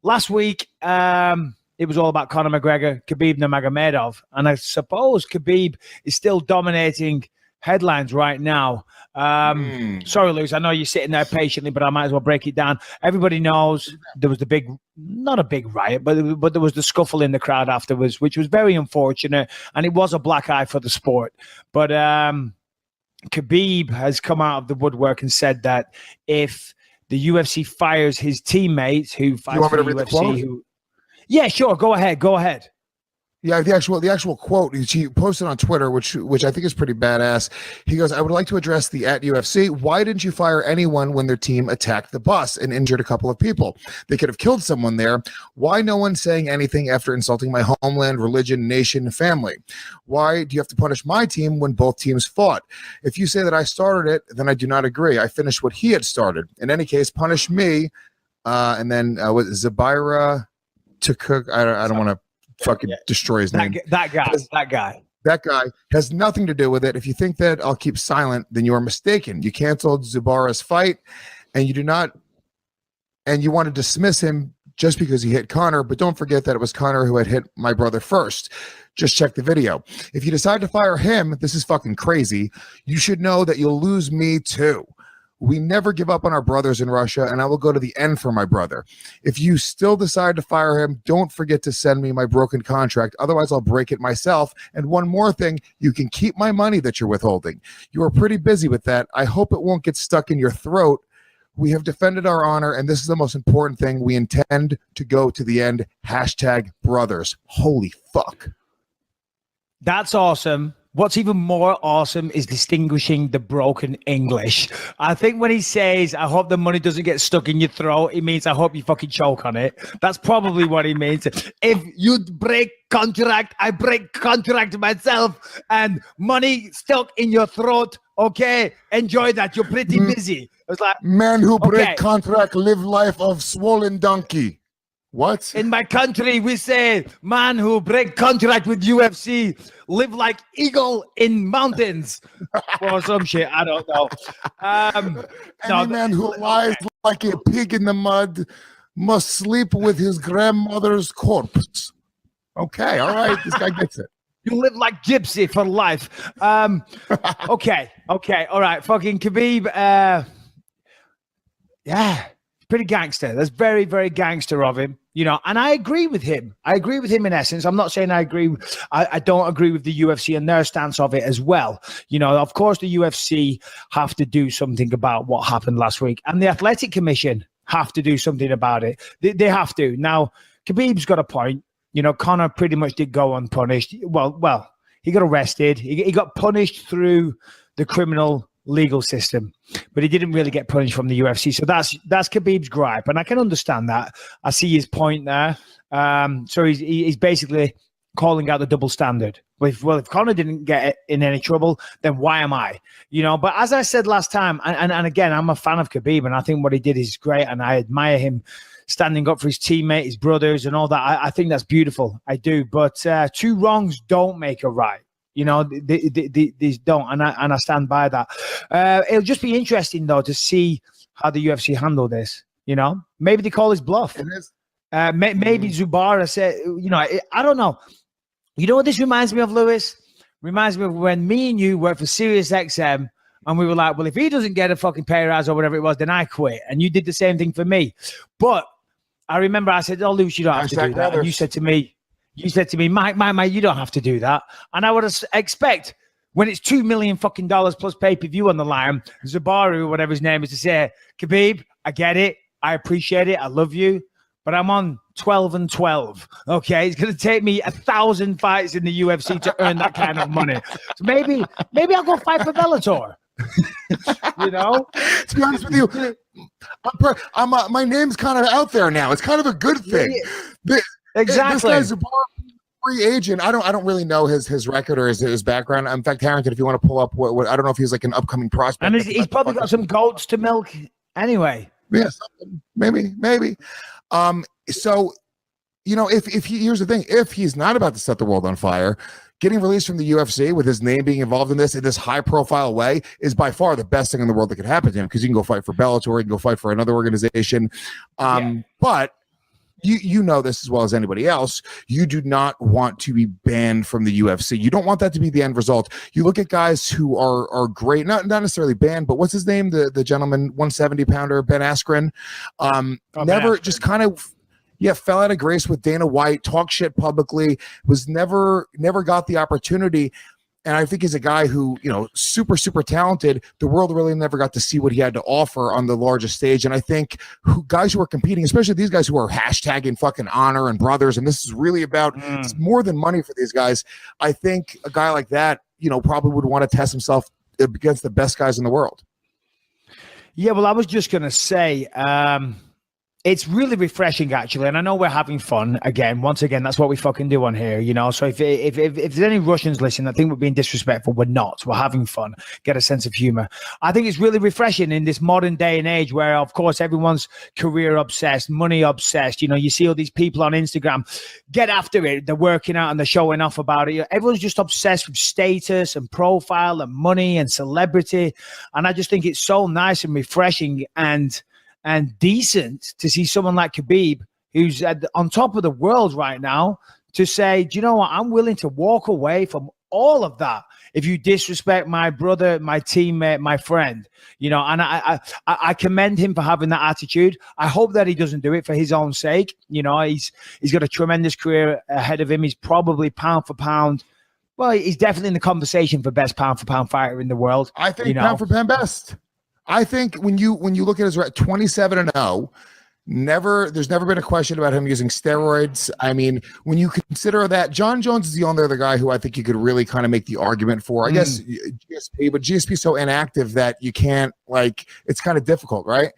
last week, it was all about Conor McGregor, Khabib Nurmagomedov, and I suppose Khabib is still dominating headlines right now. Sorry, Lewis, I know you're sitting there patiently, but I might as well break it down. Everybody knows there was the big, not a big riot, but there was the scuffle in the crowd afterwards, which was very unfortunate, and it was a black eye for the sport. But Khabib has come out of the woodwork and said that if the UFC fires his teammates who fight for the UFC, yeah, sure, go ahead. Yeah, the actual quote he posted on Twitter, which I think is pretty badass. He goes, "I would like to address the at UFC. Why didn't you fire anyone when their team attacked the bus and injured a couple of people? They could have killed someone there. Why no one saying anything after insulting my homeland, religion, nation, and family? Why do you have to punish my team when both teams fought? If you say that I started it, then I do not agree. I finished what he had started. In any case, punish me." And then with Zabira to cook, I don't want to fucking destroy his name. That guy has nothing to do with it. If you think that I'll keep silent, then you are mistaken. You canceled Zubara's fight, and you want to dismiss him just because he hit Conor, but don't forget that it was Conor who had hit my brother first. Just check the video. If you decide to fire him, this is fucking crazy. You should know that you'll lose me too. We never give up on our brothers in Russia, and I will go to the end for my brother. If you still decide to fire him, don't forget to send me my broken contract. Otherwise, I'll break it myself. And one more thing, you can keep my money that you're withholding. You are pretty busy with that. I hope it won't get stuck in your throat. We have defended our honor, and this is the most important thing. We intend to go to the end. #brothers. Holy fuck. That's awesome. What's even more awesome is distinguishing the broken English. I think when he says, I hope the money doesn't get stuck in your throat, he means I hope you fucking choke on it. That's probably what he means. If you break contract, I break contract myself, and money stuck in your throat. Okay, enjoy that. You're pretty busy. It's like, man who break contract live life of swollen donkey. What? In my country, we say, man who break contract with UFC live like eagle in mountains or some shit. I don't know. Any man who lies like a pig in the mud must sleep with his grandmother's corpse. Okay, all right. This guy gets it. You live like gypsy for life. Okay, all right. Fucking Khabib. Yeah. Pretty gangster. That's very, very gangster of him, you know. And I agree with him. I agree with him in essence. I'm not saying I agree. I don't agree with the UFC and their stance of it as well. You know, of course, the UFC have to do something about what happened last week, and the Athletic Commission have to do something about it. They have to. Now, Khabib's got a point. You know, Conor pretty much did go unpunished. Well, he got arrested. He got punished through the criminal legal system, but he didn't really get punished from the UFC. So that's Khabib's gripe, and I can understand that. I see his point there. So he's basically calling out the double standard. If Conor didn't get in any trouble, then why am I? You know. But as I said last time, and again, I'm a fan of Khabib, and I think what he did is great, and I admire him standing up for his teammate, his brothers, and all that. I think that's beautiful. I do. But two wrongs don't make a right. You know, these don't, and I stand by that. It'll just be interesting, though, to see how the UFC handle this. You know, maybe they call his bluff. It is. Maybe Zubara said, you know, I don't know. You know what this reminds me of, Lewis? Reminds me of when me and you worked for SiriusXM, and we were like, well, if he doesn't get a fucking pay rise or whatever it was, then I quit. And you did the same thing for me. But I remember I said, oh, Lewis, you don't have to do that. And you said to me, Mike, you don't have to do that. And I would expect when it's $2 million fucking dollars plus pay-per-view on the line, Zabaru, whatever his name is, to say, Khabib, I get it. I appreciate it. I love you. But I'm on 12-12. Okay. It's going to take me 1,000 fights in the UFC to earn that kind of money. So maybe I'll go fight for Bellator. You know, to be honest with you, my name's kind of out there now. It's kind of a good thing. Exactly. This guy's a free agent. I don't really know his record or his background. In fact, Harrington, if you want to pull up what I don't know if he's like an upcoming prospect. And he's probably got some goats to milk anyway. Yeah, maybe. So, you know, if here's the thing, if he's not about to set the world on fire, getting released from the UFC with his name being involved in this high profile way is by far the best thing in the world that could happen to him, because you can go fight for Bellator, you can go fight for another organization. But you know this as well as anybody else. You do not want to be banned from the UFC. You don't want that to be the end result. You look at guys who are great, not necessarily banned, but what's his name? The gentleman, 170 pounder, Ben Askren. Never just kind of fell out of grace with Dana White, talk shit publicly, was never got the opportunity. And I think he's a guy who, super, super talented. The world really never got to see what he had to offer on the largest stage. And I think guys who are competing, especially these guys who are hashtagging fucking honor and brothers, and this is really about it's more than money for these guys. I think a guy like that, probably would want to test himself against the best guys in the world. Yeah, well, I was just going to say, it's really refreshing, actually, and I know we're having fun again. Once again, that's what we fucking do on here, So if there's any Russians listening, I think we're being disrespectful. We're not. We're having fun. Get a sense of humor. I think it's really refreshing in this modern day and age where, of course, everyone's career obsessed, money obsessed. You see all these people on Instagram get after it. They're working out and they're showing off about it. Everyone's just obsessed with status and profile and money and celebrity, and I just think it's so nice and refreshing and decent to see someone like Khabib, who's on top of the world right now, to say, do you know what? I'm willing to walk away from all of that if you disrespect my brother, my teammate, my friend. And I commend him for having that attitude. I hope that he doesn't do it for his own sake. He's got a tremendous career ahead of him. He's probably pound for pound. Well, he's definitely in the conversation for best pound for pound fighter in the world. I think pound for pound best. I think when you look at his 27-0, there's never been a question about him using steroids. I mean, when you consider that, John Jones is the only other guy who I think you could really kind of make the argument for. I guess GSP, but GSP is so inactive that you can't, it's kind of difficult, right?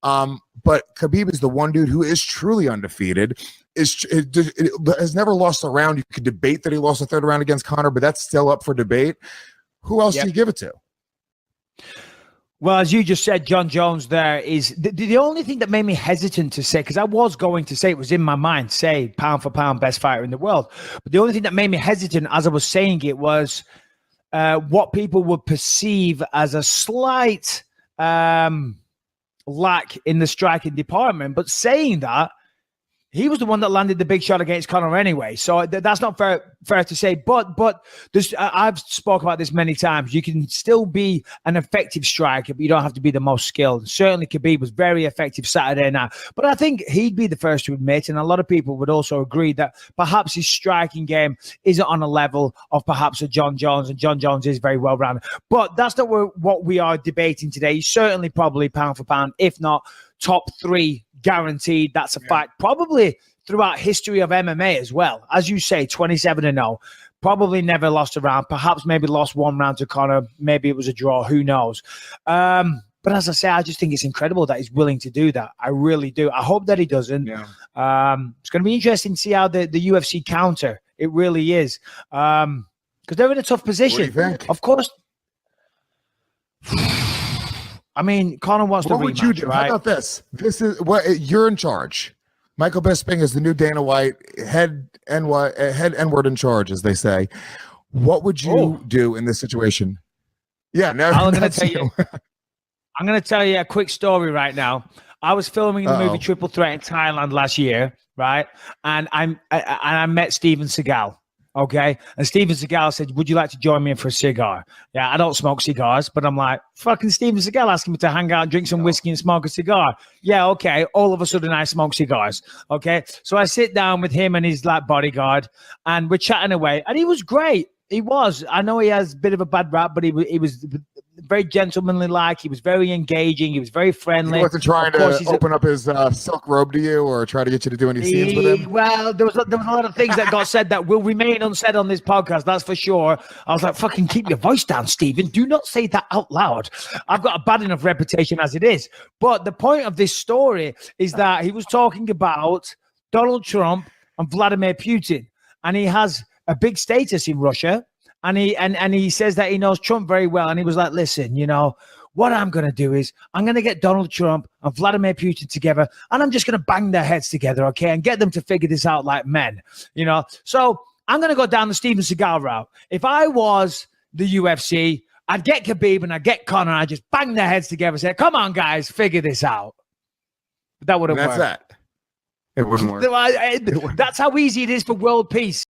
But Khabib is the one dude who is truly undefeated. Has never lost a round. You could debate that he lost a third round against Conor, but that's still up for debate. Who else do you give it to? Well, as you just said, John Jones there is the only thing that made me hesitant to say, because I was going to say, it was in my mind, say pound for pound best fighter in the world. But the only thing that made me hesitant as I was saying it was what people would perceive as a slight lack in the striking department. But saying that, he was the one that landed the big shot against Conor anyway. So that's not fair to say. But I've spoke about this many times. You can still be an effective striker, but you don't have to be the most skilled. Certainly Khabib was very effective Saturday night. But I think he'd be the first to admit, and a lot of people would also agree, that perhaps his striking game isn't on a level of perhaps a John Jones, and John Jones is very well-rounded. But that's not what we are debating today. He's certainly probably pound for pound, if not top 3 guaranteed. That's a fact. Probably throughout history of MMA as well. As you say, 27-0. Probably never lost a round. Perhaps maybe lost one round to Conor. Maybe it was a draw. Who knows? But as I say, I just think it's incredible that he's willing to do that. I really do. I hope that he doesn't. Yeah. It's going to be interesting to see how the UFC counter. It really is. Because they're in a tough position. What do you think? Of course. I mean, Conor wants to rematch, would you do? Right? How about this? This is what you're in charge. Michael Bisping is the new Dana White head N-word in charge, as they say. What would you do in this situation? Yeah, now I'm going to tell you a quick story right now. I was filming the movie Triple Threat in Thailand last year, right? And I met Steven Seagal. Okay. And Steven Seagal said, would you like to join me for a cigar? Yeah, I don't smoke cigars, but I'm like, fucking Steven Seagal asking me to hang out, drink some whiskey and smoke a cigar. Yeah, okay. All of a sudden I smoke cigars. Okay. So I sit down with him and his bodyguard, and we're chatting away, and he was great. He was. I know he has a bit of a bad rap, but he was very gentlemanly like. He was very engaging. He was very friendly. He wasn't trying to open up his silk robe to you or try to get you to do any scenes with him? Well, there was a lot of things that got said that will remain unsaid on this podcast, that's for sure. I was like, fucking keep your voice down, Stephen. Do not say that out loud. I've got a bad enough reputation as it is. But the point of this story is that he was talking about Donald Trump and Vladimir Putin, and he has a big status in Russia. And he says that he knows Trump very well. And he was like, listen, what I'm going to do is I'm going to get Donald Trump and Vladimir Putin together, and I'm just going to bang their heads together, okay, and get them to figure this out like men, So I'm going to go down the Steven Seagal route. If I was the UFC, I'd get Khabib and I'd get Conor, and I'd just bang their heads together and say, come on, guys, figure this out. But that would have worked. That's that. It wouldn't work. That's how easy it is for world peace.